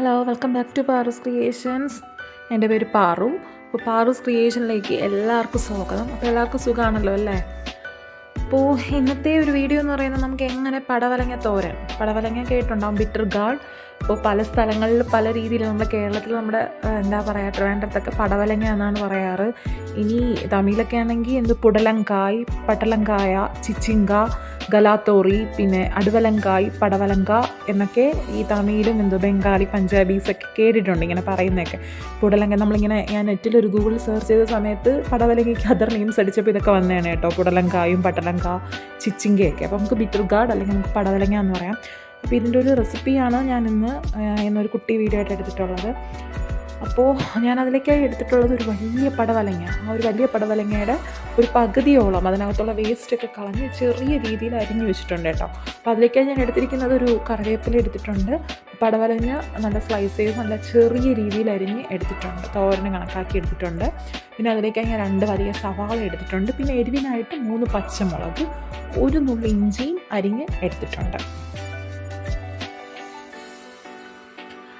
Hello, welcome back to Paru's creations. എൻ്റെ പേര് പാറു. അപ്പോൾ പാറൂസ് ക്രിയേഷനിലേക്ക് എല്ലാവർക്കും സ്വാഗതം. അപ്പോൾ എല്ലാവർക്കും സുഖമാണല്ലോ അല്ലേ? അപ്പോൾ ഇന്നത്തെ ഒരു വീഡിയോ എന്ന് പറയുന്നത് നമുക്ക് എങ്ങനെ പടവലങ്ങ കേട്ടിട്ടുണ്ടാകും, ബിറ്റർ ഗാർഡ്. അപ്പോൾ പല സ്ഥലങ്ങളിൽ പല രീതിയിൽ നമ്മുടെ കേരളത്തിൽ നമ്മുടെ എന്താ പറയുക, ട്രിവാൻഡ്രത്തൊക്കെ പടവലങ്ങ എന്നാണ് പറയാറ്. ഇനി തമിഴിലൊക്കെ ആണെങ്കിൽ പുടലങ്കായ്, പട്ടലങ്കായ, ചിച്ചിങ്ക, ഗലാത്തോറി, പിന്നെ അടുവലങ്കായ്, പടവലങ്ക എന്നൊക്കെ ഈ തമിഴിലും ബംഗാളി, പഞ്ചാബീസൊക്കെ കേട്ടിട്ടുണ്ട് ഇങ്ങനെ പറയുന്നതൊക്കെ. പുടലങ്ക ഞാൻ നെറ്റിലൊരു ഗൂഗിൾ സെർച്ച് ചെയ്ത സമയത്ത് പടവലങ്ങയ്ക്ക് അതർ നെയിംസ് അടിച്ചപ്പോൾ ഇതൊക്കെ വന്നതാണ് കേട്ടോ, പുടലങ്കായും പട്ടലങ്ക, ചിച്ചിങ്കയൊക്കെ. അപ്പോൾ നമുക്ക് ബിറ്റർ ഗാർഡ് അല്ലെങ്കിൽ നമുക്ക് പടവലങ്ങ എന്ന് പറയാം. അപ്പോൾ ഇതിൻ്റെ ഒരു റെസിപ്പിയാണ് ഞാൻ ഇന്നൊരു കുട്ടി വീഡിയോ ആയിട്ട് എടുത്തിട്ടുള്ളത്. അപ്പോൾ ഞാൻ അതിലേക്കായി എടുത്തിട്ടുള്ളത് ഒരു വലിയ പടവലങ്ങ. ആ ഒരു വലിയ പടവലങ്ങയുടെ ഒരു പകുതിയോളം അതിനകത്തുള്ള വേസ്റ്റൊക്കെ കളഞ്ഞ് ചെറിയ രീതിയിൽ അരിഞ്ഞു വെച്ചിട്ടുണ്ട് കേട്ടോ. അപ്പോൾ അതിലേക്കായി ഞാൻ എടുത്തിരിക്കുന്നത് ഒരു കറിവേപ്പില എടുത്തിട്ടുണ്ട്. പടവലങ്ങ നല്ല സ്ലൈസ് ചെയ്ത് നല്ല ചെറിയ രീതിയിൽ അരിഞ്ഞ് എടുത്തിട്ടുണ്ട്, തോരന് കണക്കാക്കി എടുത്തിട്ടുണ്ട്. പിന്നെ അതിലേക്കായി ഞാൻ 2 വലിയ സവാള എടുത്തിട്ടുണ്ട്. പിന്നെ എരിവിനായിട്ട് 3 പച്ചമുളക്, 1 നുള്ളി ഇഞ്ചിയും അരിഞ്ഞ് എടുത്തിട്ടുണ്ട്.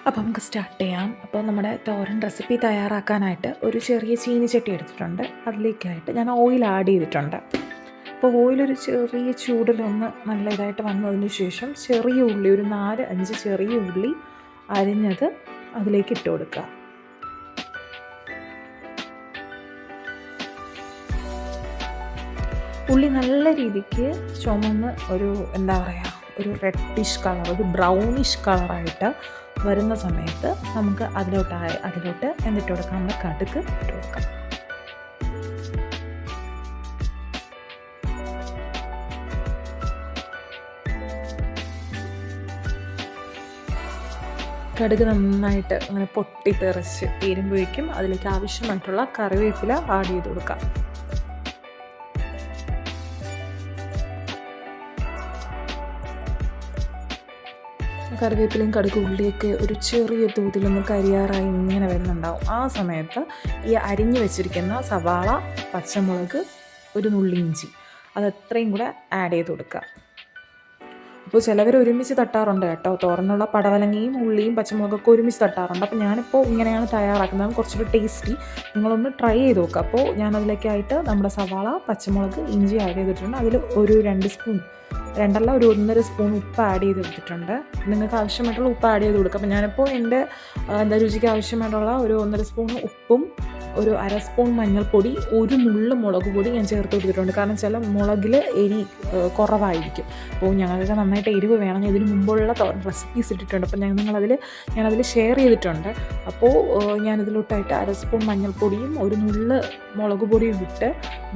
അപ്പോൾ നമുക്ക് സ്റ്റാർട്ട് ചെയ്യാം. അപ്പോൾ നമ്മുടെ തോരൻ റെസിപ്പി തയ്യാറാക്കാനായിട്ട് ഒരു ചെറിയ ചീനിച്ചട്ടി എടുത്തിട്ടുണ്ട്. അതിലേക്കായിട്ട് ഞാൻ ഓയിൽ ആഡ് ചെയ്തിട്ടുണ്ട്. അപ്പോൾ ഓയിലൊരു ചെറിയ ചൂടിലൊന്ന് നല്ല ഇതായിട്ട് വന്നതിന് ശേഷം ചെറിയ ഉള്ളി, ഒരു 4-5 ചെറിയ ഉള്ളി അരിഞ്ഞത് അതിലേക്ക് ഇട്ട് കൊടുക്കുക. ഉള്ളി നല്ല രീതിക്ക് ചുമന്ന് ഒരു ഒരു റെഡിഷ് കളർ, ഒരു ബ്രൗണിഷ് കളറായിട്ട് വരുന്ന സമയത്ത് നമുക്ക് അതിലോട്ട് എന്നിട്ട് കൊടുക്കാം, നമ്മൾ കടുക് ഇട്ട് കൊടുക്കാം. കടുക് നന്നായിട്ട് അങ്ങനെ പൊട്ടിത്തെറിച്ച് തീരുമ്പോഴേക്കും അതിലേക്ക് ആവശ്യമായിട്ടുള്ള കറിവേപ്പില ആഡ് ചെയ്ത് കൊടുക്കാം. കറിവേപ്പിലയും കടുക് ഉള്ളിയൊക്കെ ഒരു ചെറിയ തോതിലൊന്ന് കരിയാറായി ഇങ്ങനെ വരുന്നുണ്ടാവും. ആ സമയത്ത് ഈ അരിഞ്ഞു വെച്ചിരിക്കുന്ന സവാള, പച്ചമുളക്, 1 നുള്ളി ഇഞ്ചി അതെത്രയും കൂടെ ആഡ് ചെയ്ത് കൊടുക്കുക. അപ്പോൾ ചിലവർ ഒരുമിച്ച് തട്ടാറുണ്ട് കേട്ടോ, തോരനുള്ള പടവലങ്ങയും ഉള്ളിയും പച്ചമുളകൊക്കെ ഒരുമിച്ച് തട്ടാറുണ്ട്. അപ്പോൾ ഞാനിപ്പോൾ ഇങ്ങനെയാണ് തയ്യാറാക്കുന്നത്, കുറച്ചുകൂടി ടേസ്റ്റി. നിങ്ങളൊന്ന് ട്രൈ ചെയ്ത് നോക്കുക. അപ്പോൾ ഞാനതിലേക്കായിട്ട് നമ്മുടെ സവാള, പച്ചമുളക്, ഇഞ്ചി ആഡ് ചെയ്തിട്ടുണ്ട്. അതിൽ ഒരു 2 സ്പൂൺ, 2 ഒരു 1.5 സ്പൂൺ ഉപ്പ് ആഡ് ചെയ്ത് എടുത്തിട്ടുണ്ട്. നിങ്ങൾക്ക് ആവശ്യമായിട്ടുള്ള ഉപ്പ് ആഡ് ചെയ്ത് കൊടുക്കുക. അപ്പോൾ ഞാനിപ്പോൾ എൻ്റെ രുചിക്ക് ആവശ്യമായിട്ടുള്ള ഒരു 1.5 സ്പൂൺ ഉപ്പും ഒരു 1/2 സ്പൂൺ മഞ്ഞൾപ്പൊടി, 1 നുള്ള് മുളക് പൊടി ഞാൻ ചേർത്ത് കൊടുത്തിട്ടുണ്ട്. കാരണം ചില മുളകിൽ എരി കുറവായിരിക്കും. അപ്പോൾ ഞങ്ങൾക്ക് നന്നായിട്ട് എരിവ് വേണം. ഇതിന് മുമ്പുള്ള റെസിപ്പീസ് ഇട്ടിട്ടുണ്ട്, അപ്പോൾ ഞാനതിൽ ഷെയർ ചെയ്തിട്ടുണ്ട്. അപ്പോൾ ഞാനിതിലോട്ടായിട്ട് 1/2 സ്പൂൺ മഞ്ഞൾപ്പൊടിയും 1 നുള്ള് മുളക് പൊടിയും ഇട്ട്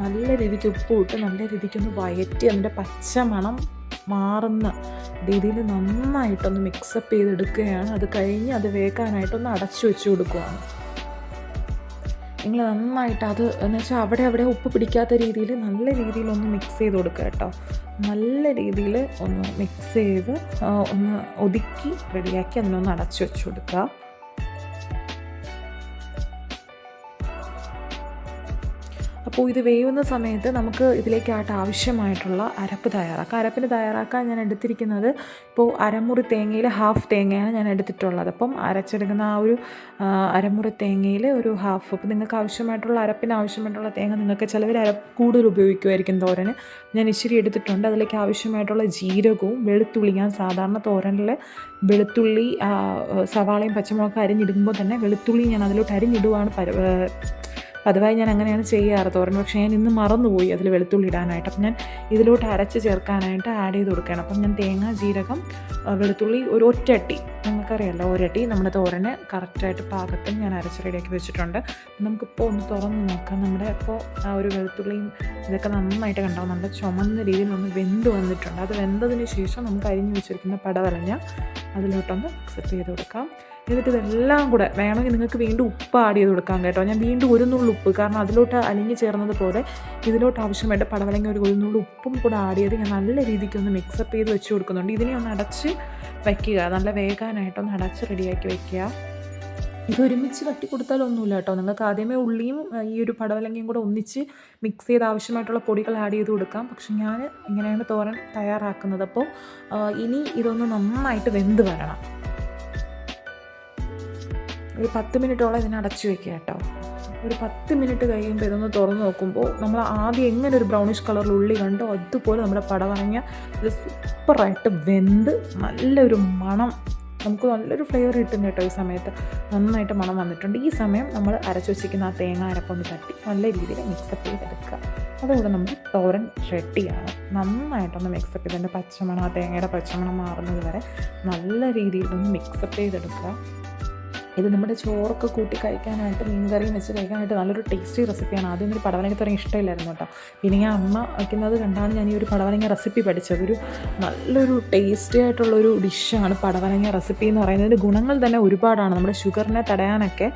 നല്ല രീതിക്ക് ഉപ്പും ഇട്ട് നല്ല രീതിക്കൊന്ന് വയറ്റി അതിൻ്റെ പച്ച മണം മാറുന്ന രീതിയിൽ നന്നായിട്ടൊന്ന് മിക്സപ്പ് ചെയ്തെടുക്കുകയാണ്. അത് കഴിഞ്ഞ് അത് വേകാനായിട്ടൊന്ന് അടച്ചു വെച്ച് കൊടുക്കുകയാണ്. നിങ്ങൾ നന്നായിട്ട് അത് എന്ന് വെച്ചാൽ അവിടെ ഉപ്പ് പിടിക്കാത്ത രീതിയിൽ നല്ല രീതിയിലൊന്ന് മിക്സ് ചെയ്ത് കൊടുക്കുക കേട്ടോ. നല്ല രീതിയിൽ ഒന്ന് മിക്സ് ചെയ്ത് ഒന്ന് ഒതുക്കി റെഡിയാക്കി അതിനൊന്ന് അടച്ചു വെച്ച് കൊടുക്കുക. അപ്പോൾ ഇത് വേവുന്ന സമയത്ത് നമുക്ക് ഇതിലേക്കായിട്ട് ആവശ്യമായിട്ടുള്ള അരപ്പ് തയ്യാറാക്കാം. അരപ്പിന് തയ്യാറാക്കാൻ ഞാൻ എടുത്തിരിക്കുന്നത് ഇപ്പോൾ അരമുറി തേങ്ങയിൽ ഹാഫ് തേങ്ങയാണ് ഞാൻ എടുത്തിട്ടുള്ളത്. അപ്പം അരച്ചെടുക്കുന്ന ആ ഒരു അരമുറി തേങ്ങയിൽ ഒരു ഹാഫ്, അപ്പോൾ നിങ്ങൾക്ക് അരപ്പിന് ആവശ്യമായിട്ടുള്ള തേങ്ങ നിങ്ങൾക്ക് ചിലവർ കൂടുതൽ ഉപയോഗിക്കുമായിരിക്കും തോരന്. ഞാൻ ഇച്ചിരി എടുത്തിട്ടുണ്ട്. അതിലേക്ക് ആവശ്യമായിട്ടുള്ള ജീരകവും വെളുത്തുള്ളി, ഞാൻ സാധാരണ തോരനിൽ വെളുത്തുള്ളി, സവാളയും പച്ചമുളകൊക്കെ അരിഞ്ഞിടുമ്പോൾ തന്നെ വെളുത്തുള്ളി ഞാൻ അതിലോട്ട് അരിഞ്ഞിടുവാണ് പതിവായി ഞാൻ അങ്ങനെയാണ് ചെയ്യാറ് തോരൻ. പക്ഷേ ഞാൻ ഇന്ന് മറന്നുപോയി അതിൽ വെളുത്തുള്ളി ഇടാനായിട്ട്. അപ്പം ഞാൻ ഇതിലോട്ട് അരച്ച് ചേർക്കാനായിട്ട് ആഡ് ചെയ്ത് കൊടുക്കുകയാണ്. അപ്പം ഞാൻ തേങ്ങ, ജീരകം, വെളുത്തുള്ളി ഒരു ഒറ്റട്ടി, നിങ്ങൾക്കറിയാമല്ലോ ഒരട്ടി നമ്മുടെ തോരന് കറക്റ്റായിട്ട് പാകത്തിൽ ഞാൻ അരച്ച് റെഡിയാക്കി വെച്ചിട്ടുണ്ട്. നമുക്കിപ്പോൾ ഒന്ന് തുറന്ന് നോക്കാം. നമ്മുടെ ഇപ്പോൾ ആ ഒരു വെളുത്തുള്ളിയും ഇതൊക്കെ നന്നായിട്ട് കണ്ടാവും, നല്ല ചുമന്ന രീതിയിൽ ഒന്ന് വെന്ത് വന്നിട്ടുണ്ട്. അത് വെന്തതിന് ശേഷം നമുക്ക് അരിഞ്ഞു വെച്ചിരിക്കുന്ന പടവലങ്ങ അതിലോട്ടൊന്ന് മിക്സപ്പ് ചെയ്ത് കൊടുക്കാം. എന്നിട്ട് ഇതെല്ലാം കൂടെ വേണമെങ്കിൽ നിങ്ങൾക്ക് വീണ്ടും ഉപ്പ് ആഡ് ചെയ്ത് കൊടുക്കാം കേട്ടോ. ഞാൻ വീണ്ടും 1 നുള്ളി ഉപ്പ്, കാരണം അതിലോട്ട് അലിഞ്ഞ് ചേർന്നത് പോലെ ഇതിലോട്ട് ആവശ്യമായിട്ട് പടവലങ്ങ ഒരു 1 നുള്ളി ഉപ്പും കൂടെ ആഡ് ചെയ്ത് ഞാൻ നല്ല രീതിക്ക് ഒന്ന് മിക്സപ്പ് ചെയ്ത് വെച്ച് കൊടുക്കുന്നുണ്ട്. ഇതിനെ ഒന്ന് അടച്ച് വയ്ക്കുക, നല്ല വേകാനായിട്ടൊന്ന് അടച്ച് റെഡിയാക്കി വയ്ക്കുക. ഇത് ഒരുമിച്ച് തട്ടിക്കൊടുത്താലൊന്നുമില്ല കേട്ടോ. നിങ്ങൾക്ക് ആദ്യമേ ഉള്ളിയും ഈ ഒരു പടവലങ്ങയും കൂടെ ഒന്നിച്ച് മിക്സ് ചെയ്ത് ആവശ്യമായിട്ടുള്ള പൊടികൾ ആഡ് ചെയ്ത് കൊടുക്കാം. പക്ഷെ ഞാൻ ഇങ്ങനെയാണ് തോരൻ തയ്യാറാക്കുന്നത്. അപ്പോൾ ഇനി ഇതൊന്ന് നന്നായിട്ട് വെന്ത് വരണം. ഒരു 10 മിനിറ്റോളം ഇതിനെ അടച്ചു വെക്കുക കേട്ടോ. ഒരു 10 മിനിറ്റ് കഴിയുമ്പോൾ ഇതൊന്ന് തുറന്ന് നോക്കുമ്പോൾ നമ്മൾ ആദ്യം എങ്ങനെ ഒരു ബ്രൗണിഷ് കളറിൽ ഉള്ളി കണ്ടോ അതുപോലെ നമ്മുടെ പടവലങ്ങ ഇത് സൂപ്പറായിട്ട് വെന്ത് നല്ലൊരു മണം, നമുക്ക് നല്ലൊരു ഫ്ലേവർ കിട്ടും കേട്ടോ. ഈ സമയത്ത് നന്നായിട്ട് മണം വന്നിട്ടുണ്ട്. ഈ സമയം നമ്മൾ അരച്ച് വെച്ചിരിക്കുന്ന ആ തേങ്ങ അരപ്പൊന്ന് തട്ടി നല്ല രീതിയിൽ മിക്സപ്പ് ചെയ്തെടുക്കുക. അതുകൂടെ നമ്മൾ തോരൻ റെഡിയാണ്. നന്നായിട്ടൊന്ന് മിക്സപ്പ് ചെയ്തിട്ട് പച്ചമണം, ആ തേങ്ങയുടെ പച്ചമണം മാറുന്നത് വരെ നല്ല രീതിയിലൊന്ന് മിക്സപ്പ് ചെയ്തെടുക്കുക. ഇത് നമ്മുടെ ചോറൊക്കെ കൂട്ടി കഴിക്കാനായിട്ട്, മീൻകറിയും വെച്ച് കഴിക്കാനായിട്ട് നല്ലൊരു ടേസ്റ്റി റെസിപ്പിയാണ്. ആദ്യം ഒരു പടവലങ്ങ തുടങ്ങി ഇഷ്ടമില്ലായിരുന്നു കേട്ടോ. പിന്നെ ഞാൻ അമ്മ വയ്ക്കുന്നത് കണ്ടാണ് ഞാൻ ഈ ഒരു പടവലങ്ങ റെസിപ്പി പഠിച്ചത്. ഒരു നല്ലൊരു ടേസ്റ്റി ആയിട്ടുള്ളൊരു ഡിഷാണ് പടവലങ്ങ റെസിപ്പി എന്ന് പറയുന്നത്. ഗുണങ്ങൾ തന്നെ ഒരുപാടാണ്. നമ്മുടെ ഷുഗറിനെ തടയാനൊക്കെ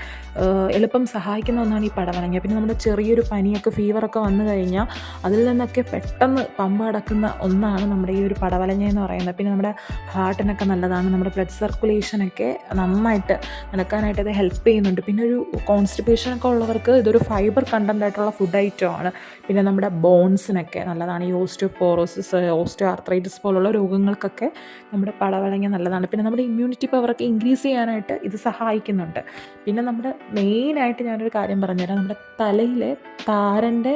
എളുപ്പം സഹായിക്കുന്ന ഒന്നാണ് ഈ പടവലങ്ങ. പിന്നെ നമ്മുടെ ചെറിയൊരു പനിയൊക്കെ, ഫീവറൊക്കെ വന്നു കഴിഞ്ഞാൽ അതിൽ നിന്നൊക്കെ പെട്ടെന്ന് പമ്പ അടക്കുന്ന ഒന്നാണ് നമ്മുടെ ഈ ഒരു പടവലങ്ങ എന്ന് പറയുന്നത്. പിന്നെ നമ്മുടെ ഹാർട്ടിനൊക്കെ നല്ലതാണ്. നമ്മുടെ ബ്ലഡ് സർക്കുലേഷനൊക്കെ നന്നായിട്ട് നടക്കാനായിട്ട് ഇത് ഹെൽപ്പ് ചെയ്യുന്നുണ്ട്. പിന്നെ ഒരു കോൺസ്റ്റിപ്പേഷനൊക്കെ ഉള്ളവർക്ക് ഇതൊരു ഫൈബർ കണ്ടൻ്റ് ആയിട്ടുള്ള ഫുഡ് ഐറ്റമാണ്. പിന്നെ നമ്മുടെ ബോൺസിനൊക്കെ നല്ലതാണ്. ഈ ഓസ്റ്റിയോപോറോസിസ്, ഓസ്റ്റിയോ ആർത്രൈറ്റിസ് പോലുള്ള രോഗങ്ങൾക്കൊക്കെ നമ്മുടെ പടവലങ്ങ നല്ലതാണ്. പിന്നെ നമ്മുടെ ഇമ്മ്യൂണിറ്റി പവറൊക്കെ ഇൻക്രീസ് ചെയ്യാനായിട്ട് ഇത് സഹായിക്കുന്നുണ്ട്. പിന്നെ നമ്മുടെ മെയിനായിട്ട് ഞാനൊരു കാര്യം പറഞ്ഞുതരാം. നമ്മുടെ തലയിലെ താരൻ്റെ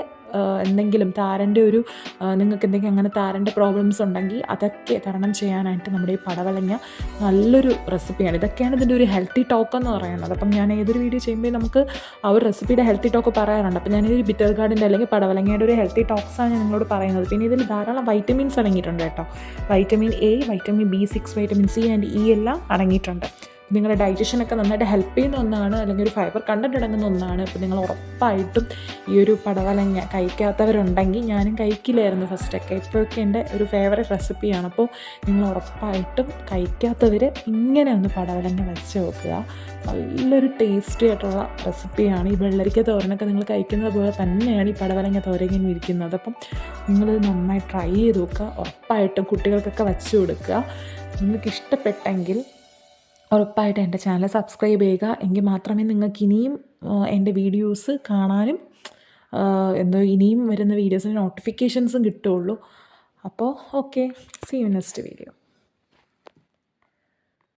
എന്തെങ്കിലും താരൻ്റെ ഒരു നിങ്ങൾക്ക് എന്തെങ്കിലും അങ്ങനെ താരൻ്റെ പ്രോബ്ലംസ് ഉണ്ടെങ്കിൽ അതൊക്കെ തരണം ചെയ്യാനായിട്ട് നമ്മുടെ ഈ പടവലങ്ങ നല്ലൊരു റെസിപ്പിയാണ്. ഇതൊക്കെയാണ് ഇതിൻ്റെ ഒരു ഹെൽത്തി ടോക്ക് എന്ന് പറയുന്നത്. അപ്പം ഞാൻ ഏതൊരു വീഡിയോ ചെയ്യുമ്പോൾ നമുക്ക് ആ ഒരു റെസിപ്പിയുടെ ഹെൽത്തി ടോക്ക് പറയാറുണ്ട്. അപ്പം ഞാനൊരു ബിറ്റർ ഗാർഡിൻ്റെ അല്ലെങ്കിൽ പടവലങ്ങയുടെ ഒരു ഹെൽത്തി ടോക്സാണ് ഞാൻ നിങ്ങളോട് പറയുന്നത്. പിന്നെ ഇതിൽ ധാരാളം വൈറ്റമിൻസ് അടങ്ങിയിട്ടുണ്ട് കേട്ടോ. Vitamin A, vitamin B6, vitamin C and E എല്ലാം അടങ്ങിയിട്ടുണ്ട്. നിങ്ങളുടെ ഡൈജഷനൊക്കെ നന്നായിട്ട് ഹെൽപ്പ് ചെയ്യുന്ന ഒന്നാണ്, അല്ലെങ്കിൽ ഒരു ഫൈബർ കണ്ടൻറ്റ് അടങ്ങുന്ന ഒന്നാണ്. അപ്പോൾ നിങ്ങൾ ഉറപ്പായിട്ടും ഈ ഒരു പടവലങ്ങ കഴിക്കാത്തവരുണ്ടെങ്കിൽ, ഞാനും കഴിക്കില്ലായിരുന്നു ഫസ്റ്റൊക്കെ, ഇപ്പോഴൊക്കെ എൻ്റെ ഒരു ഫേവറേറ്റ് റെസിപ്പിയാണ്. അപ്പോൾ നിങ്ങൾ ഉറപ്പായിട്ടും കഴിക്കാത്തവർ ഇങ്ങനെ ഒന്ന് പടവലങ്ങ വെച്ച് നോക്കുക. നല്ലൊരു ടേസ്റ്റി ആയിട്ടുള്ള റെസിപ്പിയാണ്. ഈ വെള്ളരിക്ക തോരനൊക്കെ നിങ്ങൾ കഴിക്കുന്നത് പോലെ തന്നെയാണ് ഈ പടവലങ്ങ തോരൻ ഇരിക്കുന്നത്. അപ്പം നിങ്ങളിത് നന്നായി ട്രൈ ചെയ്ത് നോക്കുക. ഉറപ്പായിട്ടും കുട്ടികൾക്കൊക്കെ വെച്ച് കൊടുക്കുക. നിങ്ങൾക്ക് ഇഷ്ടപ്പെട്ടെങ്കിൽ ഉറപ്പായിട്ട് എൻ്റെ ചാനൽ സബ്സ്ക്രൈബ് ചെയ്യുക. എങ്കിൽ മാത്രമേ നിങ്ങൾക്ക് ഇനിയും എൻ്റെ വീഡിയോസ് കാണാനും ഇനിയും വരുന്ന വീഡിയോസിന് നോട്ടിഫിക്കേഷൻസും കിട്ടുകയുള്ളൂ. അപ്പോൾ okay, see you next video.